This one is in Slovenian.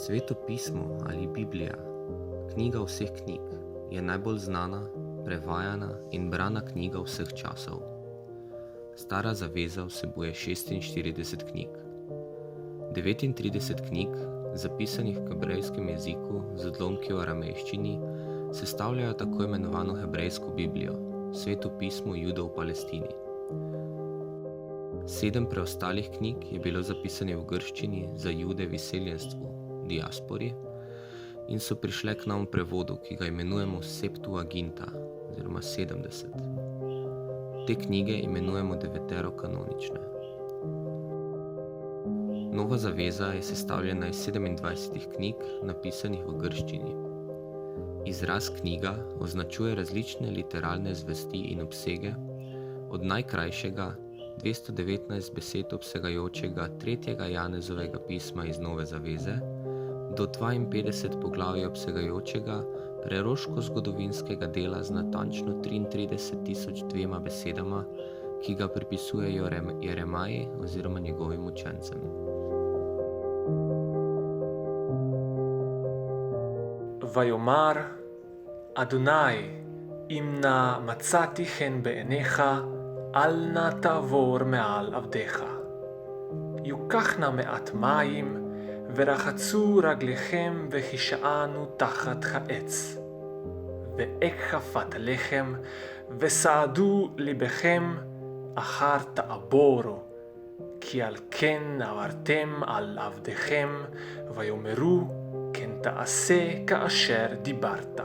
Sveto pismo ali Biblija, knjiga vseh knjig, je najbolj znana, prevajana in brana knjiga vseh časov. Stara zaveza vsebuje 46 knjig. 39 knjig, zapisanih v hebrejskem jeziku z odlomki v aramejščini, sestavljajo tako imenovano hebrejsko Biblijo, Sveto pismo Judov v Palestini. 7 preostalih knjig je bilo zapisanih v grščini za Jude v izseljenstvu, diaspori, in so prišle k nam v prevodu, ki ga imenujemo Septuaginta, oziroma 70. Te knjige imenujemo deveterokanonične. Nova zaveza je sestavljena iz 27 knjig, napisanih v grščini. Izraz knjiga označuje različne literalne zvesti in obsege, od najkrajšega 219 besed obsegajočega 3. Janezovega pisma iz Nove zaveze do 52 poglavij obsegajočega preroško-zgodovinskega dela z natančno 33.002 besedama, ki ga pripisujejo Jeremaji oziroma njegovim učencem. ויאמר אדוני אם נא מצאתי חן בעיניך אל נא תעבור מעל עבדיך. יוקח נא מעט מים ורחצו רגליכם והישענו תחת העץ. ואכפת עליכם וסעדו ליבכם אחר תעבורו, כי על כן עברתם על עבדיכם ויאמרו כן תעשה כאשר דיברת.